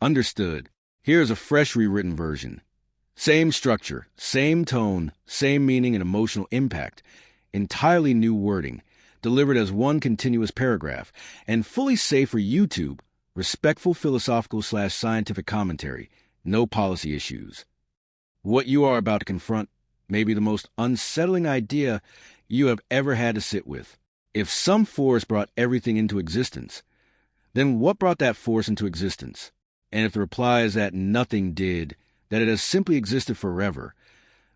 Understood. Here's a fresh rewritten version. Same structure, same tone, same meaning and emotional impact. Entirely new wording, delivered as one continuous paragraph, and fully safe for YouTube. Respectful philosophical/scientific commentary. No policy issues. What you are about to confront may be the most unsettling idea you have ever had to sit with. If some force brought everything into existence, then what brought that force into existence? And if the reply is that nothing did, that it has simply existed forever,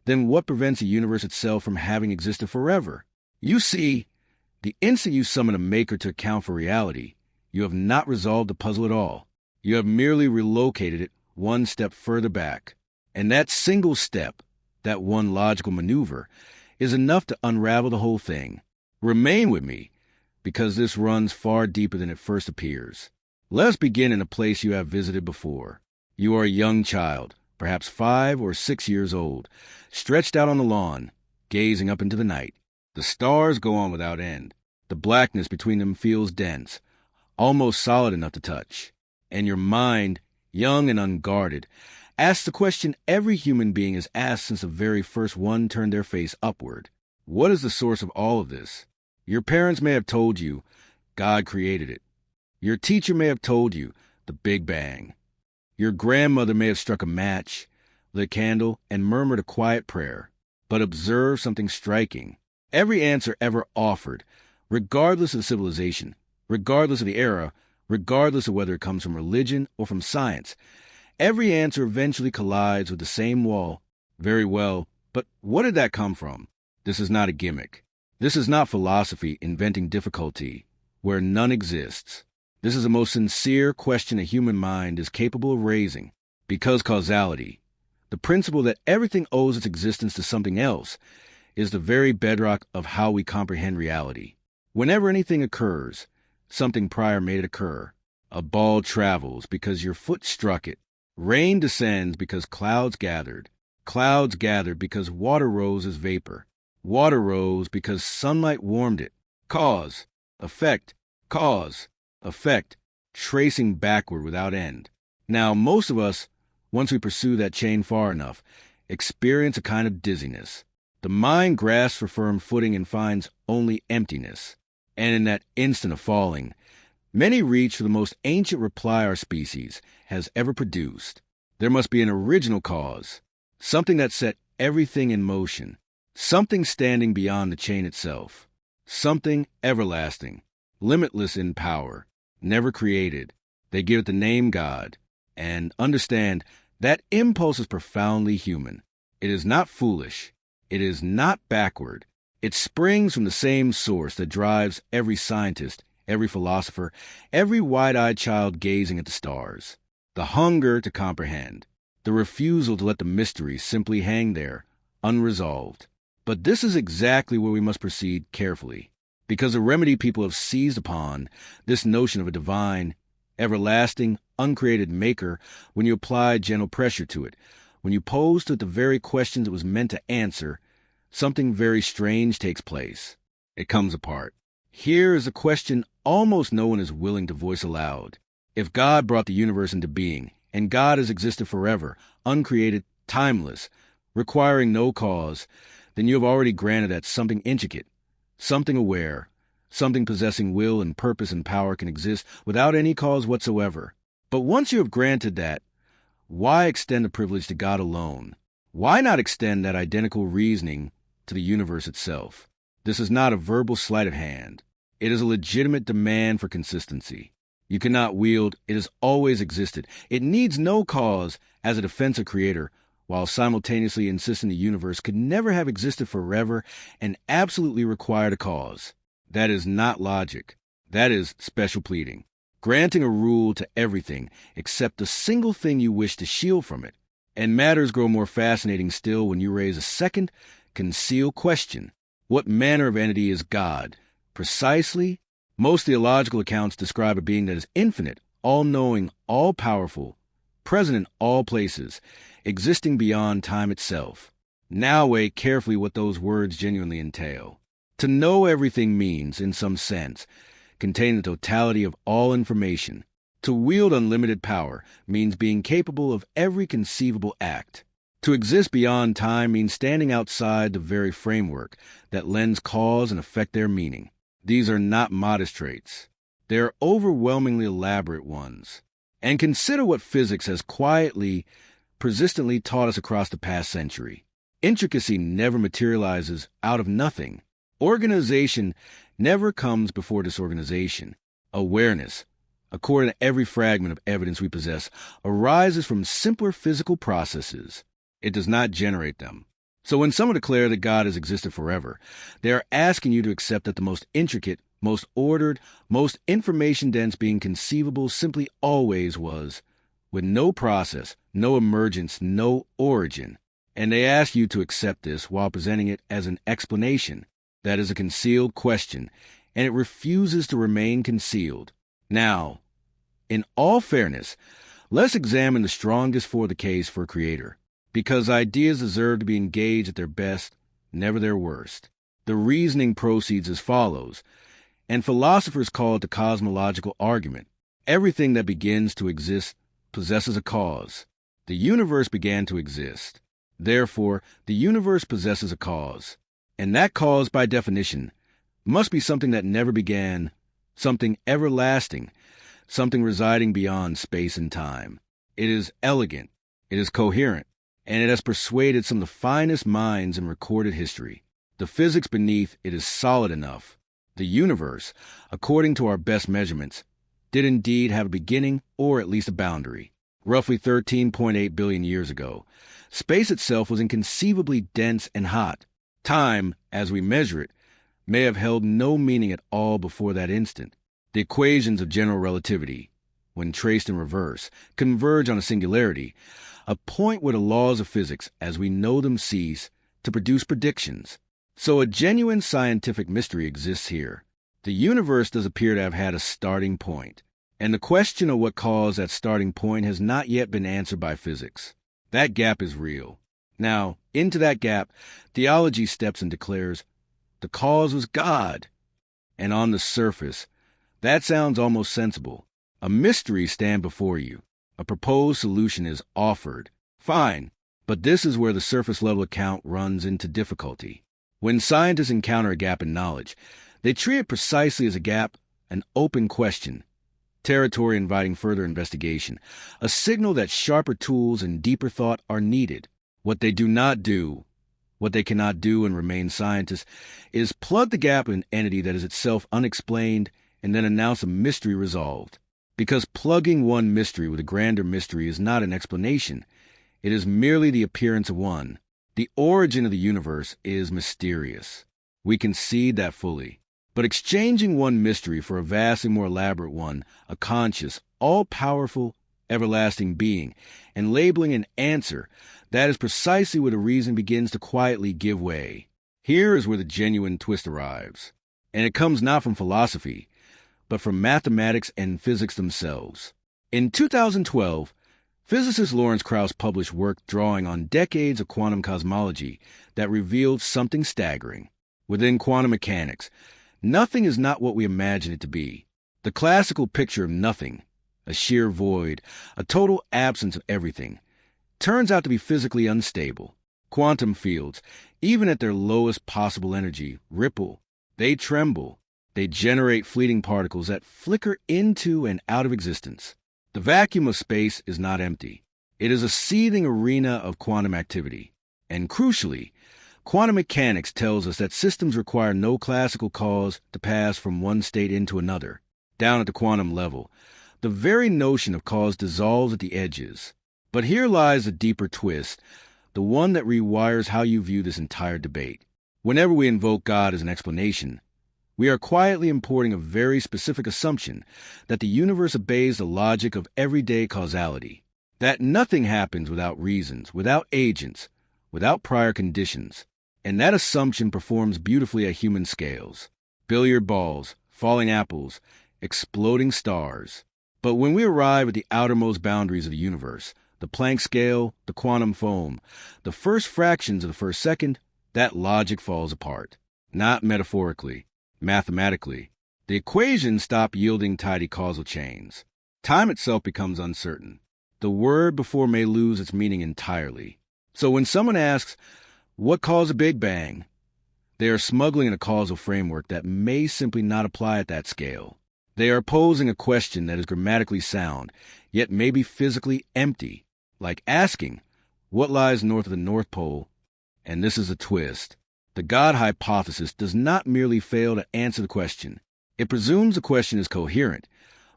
then what prevents the universe itself from having existed forever? You see, the instant you summon a maker to account for reality, you have not resolved the puzzle at all. You have merely relocated it one step further back. And that single step, that one logical maneuver, is enough to unravel the whole thing. Remain with me, because this runs far deeper than it first appears. Let us begin in a place you have visited before. You are a young child, perhaps 5 or 6 years old, stretched out on the lawn, gazing up into the night. The stars go on without end. The blackness between them feels dense, almost solid enough to touch. And your mind, young and unguarded, asks the question every human being has asked since the very first one turned their face upward. What is the source of all of this? Your parents may have told you, God created it. Your teacher may have told you, the Big Bang. Your grandmother may have struck a match, lit a candle, and murmured a quiet prayer. But observe something striking. Every answer ever offered, regardless of civilization, regardless of the era, regardless of whether it comes from religion or from science, every answer eventually collides with the same wall. Very well, but what did that come from? This is not a gimmick. This is not philosophy inventing difficulty where none exists. This is the most sincere question a human mind is capable of raising, because causality, the principle that everything owes its existence to something else, is the very bedrock of how we comprehend reality. Whenever anything occurs, something prior made it occur. A ball travels because your foot struck it. Rain descends because clouds gathered. Clouds gathered because water rose as vapor. Water rose because sunlight warmed it. Cause, effect, cause, effect, tracing backward without end. Now, most of us, once we pursue that chain far enough, experience a kind of dizziness. The mind grasps for firm footing and finds only emptiness. And in that instant of falling, many reach for the most ancient reply our species has ever produced. There must be an original cause, something that set everything in motion, something standing beyond the chain itself, something everlasting, limitless in power, never created. They give it the name God, and understand that impulse is profoundly human. It is not foolish. It is not backward. It springs from the same source that drives every scientist, every philosopher, every wide-eyed child gazing at the stars. The hunger to comprehend, the refusal to let the mystery simply hang there, unresolved. But this is exactly where we must proceed carefully, because the remedy people have seized upon, this notion of a divine, everlasting, uncreated maker, when you apply gentle pressure to it, when you pose to it the very questions it was meant to answer, something very strange takes place. It comes apart. Here is a question almost no one is willing to voice aloud. If God brought the universe into being, and God has existed forever, uncreated, timeless, requiring no cause, then you have already granted that something intricate, something aware, something possessing will and purpose and power can exist without any cause whatsoever. But once you have granted that, why extend the privilege to God alone? Why not extend that identical reasoning to the universe itself? This is not a verbal sleight of hand. It is a legitimate demand for consistency. You cannot wield, it has always existed. It needs no cause as a defensive creator, while simultaneously insisting the universe could never have existed forever and absolutely required a cause. That is not logic. That is special pleading. Granting a rule to everything except the single thing you wish to shield from it. And matters grow more fascinating still when you raise a second, concealed question. What manner of entity is God? Precisely, most theological accounts describe a being that is infinite, all-knowing, all-powerful, present in all places, existing beyond time itself. Now weigh carefully what those words genuinely entail. To know everything means, in some sense, contain the totality of all information. To wield unlimited power means being capable of every conceivable act. To exist beyond time means standing outside the very framework that lends cause and effect their meaning. These are not modest traits. They are overwhelmingly elaborate ones. And consider what physics has quietly, persistently taught us across the past century. Intricacy never materializes out of nothing. Organization never comes before disorganization. Awareness, according to every fragment of evidence we possess, arises from simpler physical processes. It does not generate them. So when someone declares that God has existed forever, they are asking you to accept that the most intricate, most ordered, most information-dense being conceivable simply always was, with no process, no emergence, no origin. And they ask you to accept this while presenting it as an explanation that is a concealed question, and it refuses to remain concealed. Now, in all fairness, let's examine the strongest for the case for a creator, because ideas deserve to be engaged at their best, never their worst. The reasoning proceeds as follows, and philosophers call it the cosmological argument. Everything that begins to exist possesses a cause. The universe began to exist. Therefore, the universe possesses a cause. And that cause, by definition, must be something that never began, something everlasting, something residing beyond space and time. It is elegant, it is coherent, and it has persuaded some of the finest minds in recorded history. The physics beneath it is solid enough. The universe, according to our best measurements, did indeed have a beginning, or at least a boundary. Roughly 13.8 billion years ago, space itself was inconceivably dense and hot. Time, as we measure it, may have held no meaning at all before that instant. The equations of general relativity, when traced in reverse, converge on a singularity, a point where the laws of physics, as we know them, cease to produce predictions. So a genuine scientific mystery exists here. The universe does appear to have had a starting point, and the question of what caused that starting point has not yet been answered by physics. That gap is real. Now, into that gap, theology steps and declares, the cause was God. And on the surface, that sounds almost sensible. A mystery stands before you. A proposed solution is offered. Fine, but this is where the surface-level account runs into difficulty. When scientists encounter a gap in knowledge, they treat it precisely as a gap, an open question, territory inviting further investigation, a signal that sharper tools and deeper thought are needed. What they do not do, what they cannot do and remain scientists, is plug the gap in an entity that is itself unexplained and then announce a mystery resolved. Because plugging one mystery with a grander mystery is not an explanation, it is merely the appearance of one. The origin of the universe is mysterious. We concede that fully. But exchanging one mystery for a vastly more elaborate one, a conscious, all-powerful, everlasting being, and labeling an answer, that is precisely where the reason begins to quietly give way. Here is where the genuine twist arrives. And it comes not from philosophy, but from mathematics and physics themselves. In 2012, physicist Lawrence Krauss published work drawing on decades of quantum cosmology that revealed something staggering. Within quantum mechanics, nothing is not what we imagine it to be. The classical picture of nothing, a sheer void, a total absence of everything, turns out to be physically unstable. Quantum fields, even at their lowest possible energy, ripple. They tremble. They generate fleeting particles that flicker into and out of existence. The vacuum of space is not empty. It is a seething arena of quantum activity. And crucially, quantum mechanics tells us that systems require no classical cause to pass from one state into another. Down at the quantum level, the very notion of cause dissolves at the edges. But here lies a deeper twist, the one that rewires how you view this entire debate. Whenever we invoke God as an explanation, we are quietly importing a very specific assumption that the universe obeys the logic of everyday causality, that nothing happens without reasons, without agents, without prior conditions, and that assumption performs beautifully at human scales. Billiard balls, falling apples, exploding stars. But when we arrive at the outermost boundaries of the universe, the Planck scale, the quantum foam, the first fractions of the first second, that logic falls apart. Not metaphorically. Mathematically, the equations stop yielding tidy causal chains. time itself becomes uncertain. The word before may lose its meaning entirely. So when someone asks, what caused a Big Bang? They are smuggling in a causal framework that may simply not apply at that scale. They are posing a question that is grammatically sound, yet may be physically empty, like asking, what lies north of the North Pole? And this is a twist. The God hypothesis does not merely fail to answer the question. It presumes the question is coherent,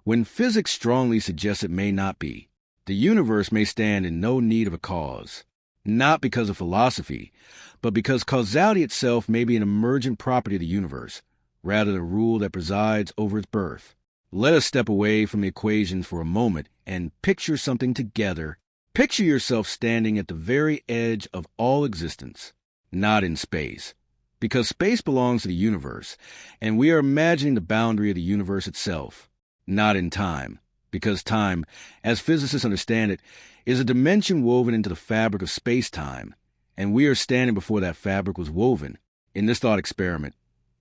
when physics strongly suggests it may not be. The universe may stand in no need of a cause, not because of philosophy, but because causality itself may be an emergent property of the universe, rather than a rule that presides over its birth. Let us step away from the equations for a moment and picture something together. Picture yourself standing at the very edge of all existence, not in space, because space belongs to the universe, and we are imagining the boundary of the universe itself, not in time, because time, as physicists understand it, is a dimension woven into the fabric of space-time, and we are standing before that fabric was woven. In this thought experiment,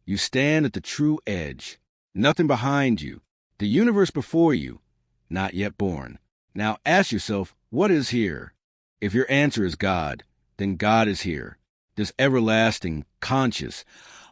you stand at the true edge, nothing behind you, the universe before you, not yet born. Now ask yourself, what is here? If your answer is God, then God is here, this everlasting, conscious,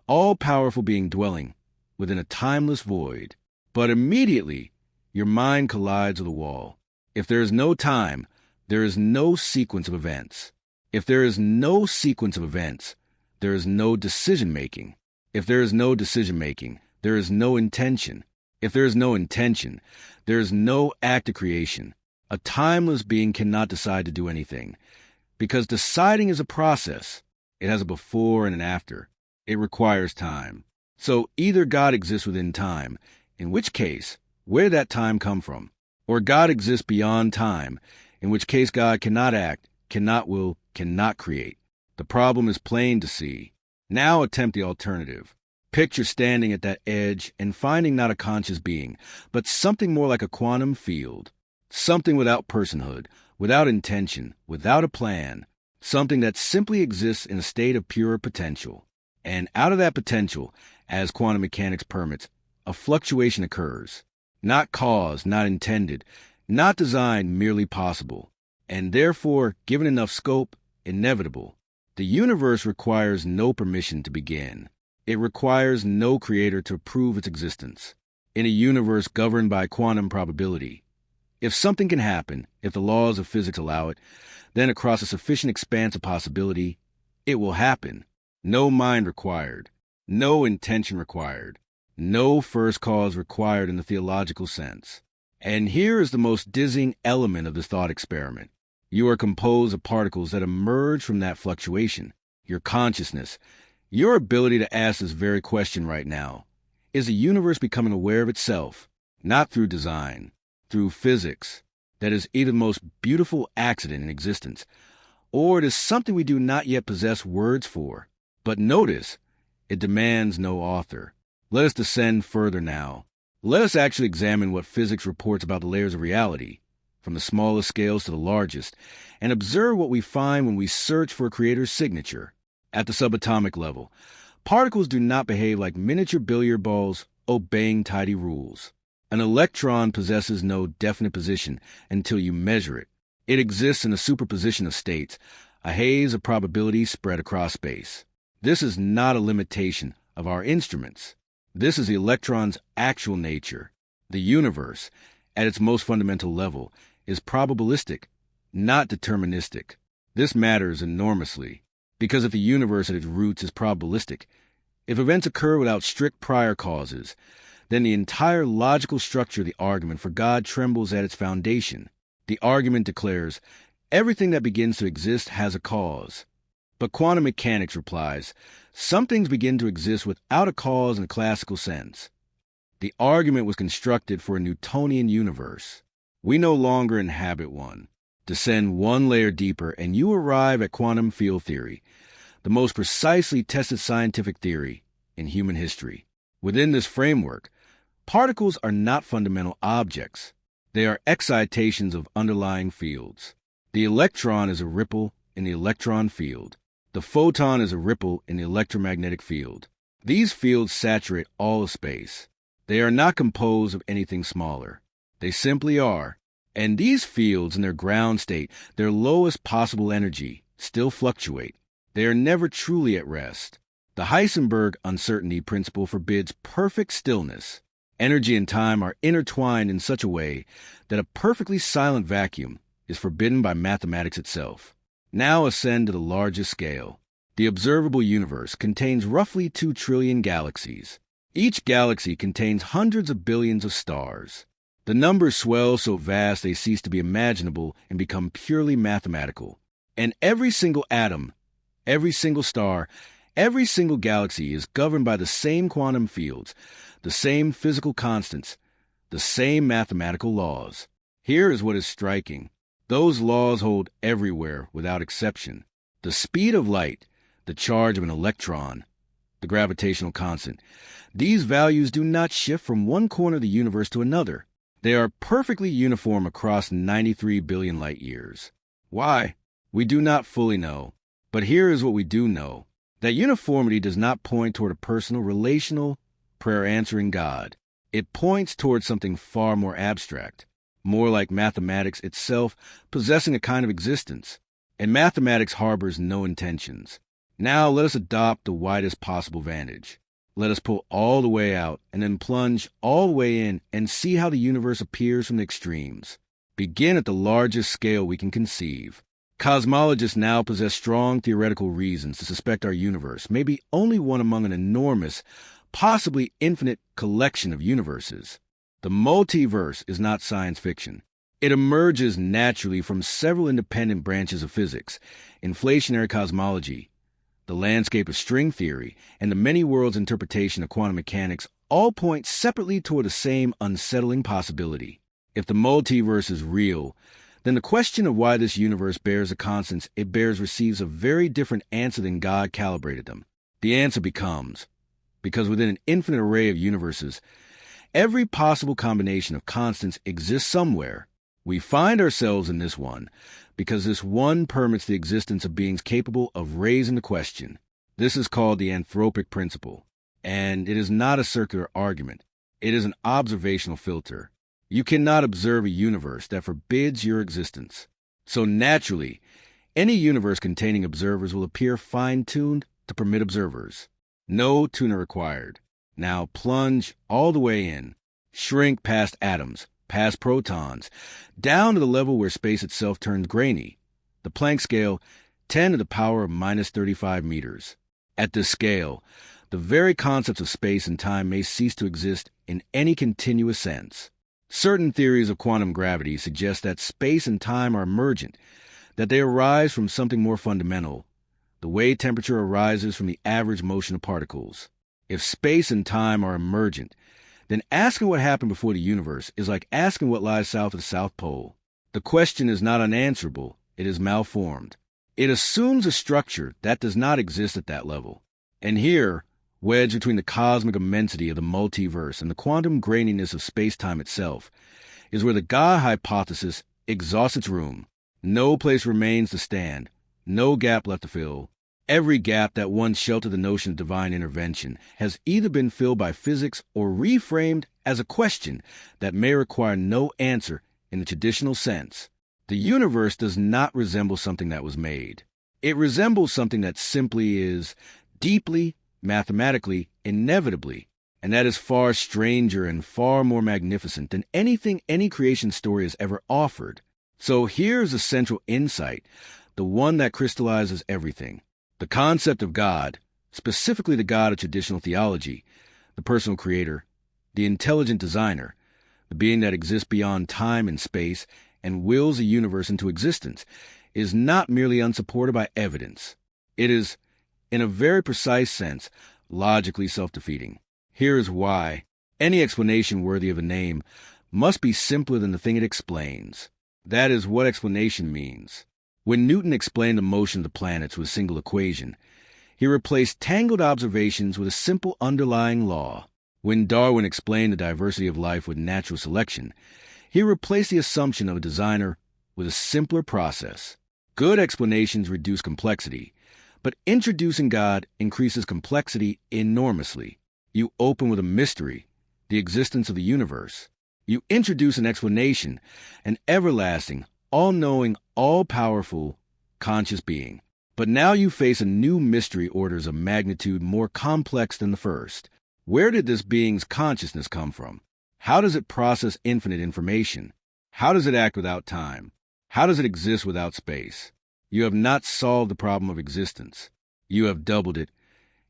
all-powerful being dwelling within a timeless void. But immediately, your mind collides with a wall. If there is no time, there is no sequence of events. If there is no sequence of events, there is no decision-making. If there is no decision-making, there is no intention. If there is no intention, there is no act of creation. A timeless being cannot decide to do anything, because deciding is a process. It has a before and an after. It requires time. So either God exists within time, in which case, where did that time come from? Or God exists beyond time, in which case God cannot act, cannot will, cannot create. The problem is plain to see. Now attempt the alternative. Picture standing at that edge and finding not a conscious being, but something more like a quantum field. Something without personhood, without intention, without a plan. Something that simply exists in a state of pure potential. And out of that potential, as quantum mechanics permits, a fluctuation occurs. Not caused, not intended, not designed, merely possible. And therefore, given enough scope, inevitable. The universe requires no permission to begin. It requires no creator to prove its existence. In a universe governed by quantum probability, if something can happen, if the laws of physics allow it, then across a sufficient expanse of possibility, it will happen. No mind required, no intention required, no first cause required in the theological sense. And here is the most dizzying element of this thought experiment. You are composed of particles that emerge from that fluctuation, your consciousness, your ability to ask this very question right now. Is the universe becoming aware of itself, not through design, through physics, that is either the most beautiful accident in existence, or it is something we do not yet possess words for. But notice, it demands no author. Let us descend further now. Let us actually examine what physics reports about the layers of reality, from the smallest scales to the largest, and observe what we find when we search for a creator's signature. At the subatomic level, particles do not behave like miniature billiard balls obeying tidy rules. An electron possesses no definite position until you measure it. It exists in a superposition of states, a haze of probabilities spread across space. This is not a limitation of our instruments. This is the electron's actual nature. The universe, at its most fundamental level, is probabilistic, not deterministic. This matters enormously, because if the universe at its roots is probabilistic, if events occur without strict prior causes, then the entire logical structure of the argument for God trembles at its foundation. The argument declares, everything that begins to exist has a cause. But quantum mechanics replies, some things begin to exist without a cause in a classical sense. The argument was constructed for a Newtonian universe. We no longer inhabit one. Descend one layer deeper and you arrive at quantum field theory, the most precisely tested scientific theory in human history. Within this framework, particles are not fundamental objects. They are excitations of underlying fields. The electron is a ripple in the electron field. The photon is a ripple in the electromagnetic field. These fields saturate all of space. They are not composed of anything smaller. They simply are. And these fields in their ground state, their lowest possible energy, still fluctuate. They are never truly at rest. The Heisenberg uncertainty principle forbids perfect stillness. Energy and time are intertwined in such a way that a perfectly silent vacuum is forbidden by mathematics itself. Now ascend to the largest scale. The observable universe contains roughly 2 trillion galaxies. Each galaxy contains hundreds of billions of stars. The numbers swell so vast they cease to be imaginable and become purely mathematical. And every single atom, every single star, every single galaxy is governed by the same quantum fields, the same physical constants, the same mathematical laws. Here is what is striking. Those laws hold everywhere without exception. The speed of light, the charge of an electron, the gravitational constant. These values do not shift from one corner of the universe to another. They are perfectly uniform across 93 billion light years. Why? We do not fully know. But here is what we do know. That uniformity does not point toward a personal, relational, prayer-answering God. It points toward something far more abstract, more like mathematics itself possessing a kind of existence. And mathematics harbors no intentions. Now let us adopt the widest possible vantage. Let us pull all the way out and then plunge all the way in and see how the universe appears from the extremes. Begin at the largest scale we can conceive. Cosmologists now possess strong theoretical reasons to suspect our universe may be only one among an enormous, possibly infinite collection of universes. The multiverse is not science fiction. It emerges naturally from several independent branches of physics, inflationary cosmology, the landscape of string theory, and the many worlds interpretation of quantum mechanics all point separately toward the same unsettling possibility. If the multiverse is real, then the question of why this universe bears the constants it bears receives a very different answer than God calibrated them. The answer becomes, because within an infinite array of universes, every possible combination of constants exists somewhere. We find ourselves in this one, because this one permits the existence of beings capable of raising the question. This is called the anthropic principle, and it is not a circular argument. It is an observational filter. You cannot observe a universe that forbids your existence. So naturally, any universe containing observers will appear fine-tuned to permit observers. No tuner required. Now plunge all the way in. Shrink past atoms, past protons, down to the level where space itself turns grainy. The Planck scale, 10 to the power of minus 35 meters. At this scale, the very concepts of space and time may cease to exist in any continuous sense. Certain theories of quantum gravity suggest that space and time are emergent, that they arise from something more fundamental. The way temperature arises from the average motion of particles. If space and time are emergent, then asking what happened before the universe is like asking what lies south of the South Pole. The question is not unanswerable, it is malformed. It assumes a structure that does not exist at that level. And here, wedged between the cosmic immensity of the multiverse and the quantum graininess of space-time itself, is where the God hypothesis exhausts its room. No place remains to stand, no gap left to fill. Every gap that once sheltered the notion of divine intervention has either been filled by physics or reframed as a question that may require no answer in the traditional sense. The universe does not resemble something that was made. It resembles something that simply is, deeply, mathematically, inevitably, and that is far stranger and far more magnificent than anything any creation story has ever offered. So here's a central insight, the one that crystallizes everything. The concept of God, specifically the God of traditional theology, the personal creator, the intelligent designer, the being that exists beyond time and space and wills the universe into existence, is not merely unsupported by evidence. It is, in a very precise sense, logically self-defeating. Here is why. Any explanation worthy of a name must be simpler than the thing it explains. That is what explanation means. When Newton explained the motion of the planets with a single equation, he replaced tangled observations with a simple underlying law. When Darwin explained the diversity of life with natural selection, he replaced the assumption of a designer with a simpler process. Good explanations reduce complexity, but introducing God increases complexity enormously. You open with a mystery, the existence of the universe. You introduce an explanation, an everlasting, all-knowing, all-powerful, conscious being. But now you face a new mystery orders of magnitude more complex than the first. Where did this being's consciousness come from? How does it process infinite information? How does it act without time? How does it exist without space? You have not solved the problem of existence. You have doubled it,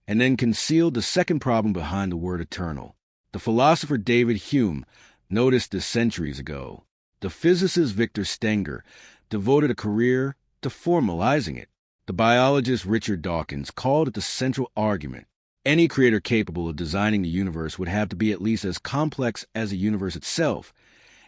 and then concealed the second problem behind the word eternal. The philosopher David Hume noticed this centuries ago. The physicist Victor Stenger devoted a career to formalizing it. The biologist Richard Dawkins called it the central argument. Any creator capable of designing the universe would have to be at least as complex as the universe itself,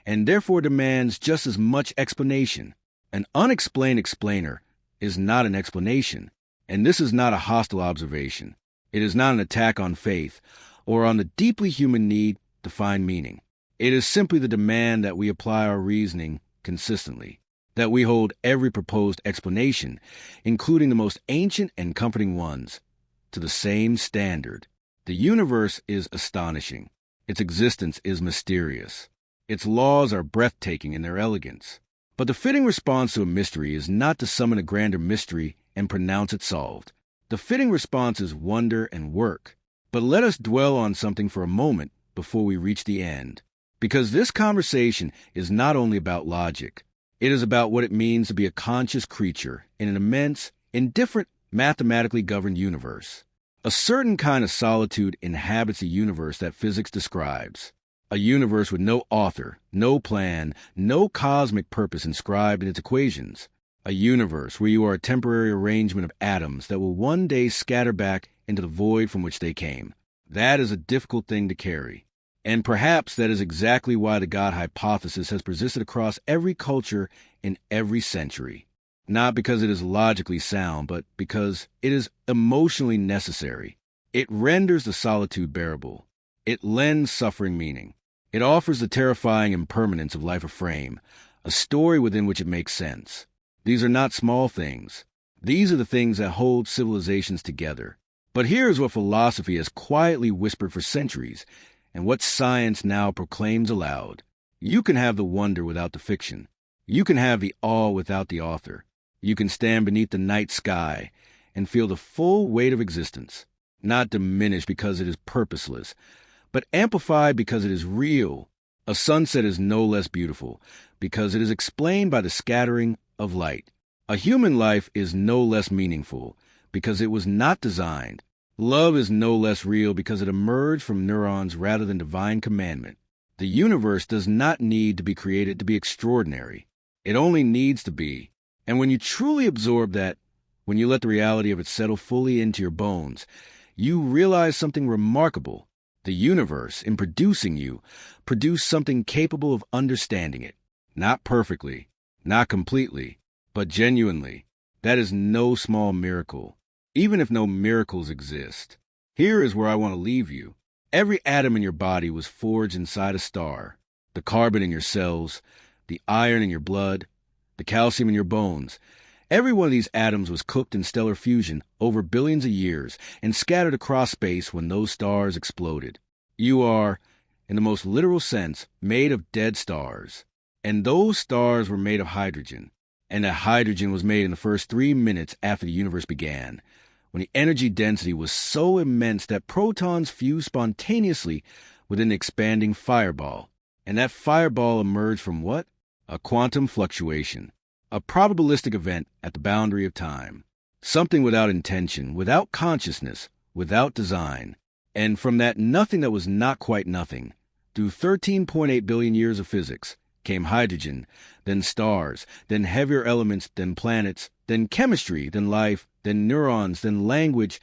and therefore demands just as much explanation. An unexplained explainer is not an explanation, and this is not a hostile observation. It is not an attack on faith or on the deeply human need to find meaning. It is simply the demand that we apply our reasoning consistently, that we hold every proposed explanation, including the most ancient and comforting ones, to the same standard. The universe is astonishing. Its existence is mysterious. Its laws are breathtaking in their elegance. But the fitting response to a mystery is not to summon a grander mystery and pronounce it solved. The fitting response is wonder and work. But let us dwell on something for a moment before we reach the end. Because this conversation is not only about logic. It is about what it means to be a conscious creature in an immense, indifferent, mathematically governed universe. A certain kind of solitude inhabits the universe that physics describes. A universe with no author, no plan, no cosmic purpose inscribed in its equations. A universe where you are a temporary arrangement of atoms that will one day scatter back into the void from which they came. That is a difficult thing to carry. And perhaps that is exactly why the God hypothesis has persisted across every culture in every century. Not because it is logically sound, but because it is emotionally necessary. It renders the solitude bearable. It lends suffering meaning. It offers the terrifying impermanence of life a frame, a story within which it makes sense. These are not small things. These are the things that hold civilizations together. But here is what philosophy has quietly whispered for centuries, and what science now proclaims aloud. You can have the wonder without the fiction. You can have the awe without the author. You can stand beneath the night sky and feel the full weight of existence, not diminished because it is purposeless, but amplified because it is real. A sunset is no less beautiful because it is explained by the scattering of light. A human life is no less meaningful because it was not designed. Love is no less real because it emerged from neurons rather than divine commandment. The universe does not need to be created to be extraordinary. It only needs to be. And when you truly absorb that, when you let the reality of it settle fully into your bones, you realize something remarkable. The universe, in producing you, produced something capable of understanding it. Not perfectly, not completely, but genuinely. That is no small miracle. Even if no miracles exist. Here is where I want to leave you. Every atom in your body was forged inside a star. The carbon in your cells, the iron in your blood, the calcium in your bones. Every one of these atoms was cooked in stellar fusion over billions of years and scattered across space when those stars exploded. You are, in the most literal sense, made of dead stars. And those stars were made of hydrogen. And that hydrogen was made in the first 3 minutes after the universe began, when the energy density was so immense that protons fused spontaneously within the expanding fireball. And that fireball emerged from what? A quantum fluctuation, a probabilistic event at the boundary of time. Something without intention, without consciousness, without design. And from that nothing that was not quite nothing, through 13.8 billion years of physics, came hydrogen, then stars, then heavier elements, then planets, then chemistry, then life, then neurons, then language,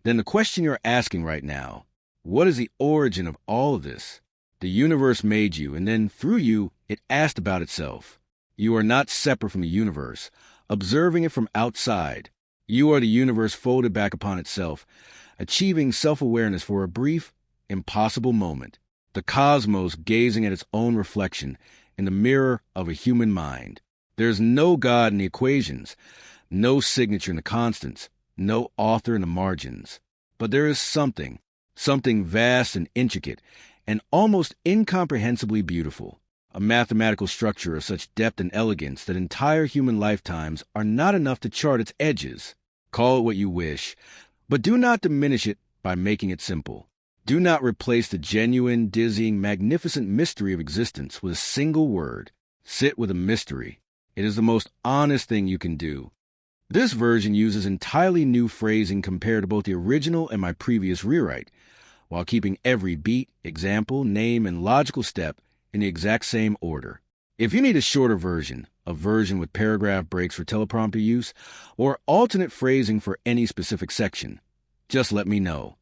then the question you're asking right now. What is the origin of all of this? The universe made you, and then through you, it asked about itself. You are not separate from the universe, observing it from outside. You are the universe folded back upon itself, achieving self-awareness for a brief, impossible moment. The cosmos gazing at its own reflection in the mirror of a human mind. There's no God in the equations, no signature in the constants, no author in the margins. But there is something vast and intricate and almost incomprehensibly beautiful. A mathematical structure of such depth and elegance that entire human lifetimes are not enough to chart its edges. Call it what you wish, but do not diminish it by making it simple. Do not replace the genuine, dizzying, magnificent mystery of existence with a single word. Sit with a mystery. It is the most honest thing you can do. This version uses entirely new phrasing compared to both the original and my previous rewrite, while keeping every beat, example, name, and logical step in the exact same order. If you need a shorter version, a version with paragraph breaks for teleprompter use, or alternate phrasing for any specific section, just let me know.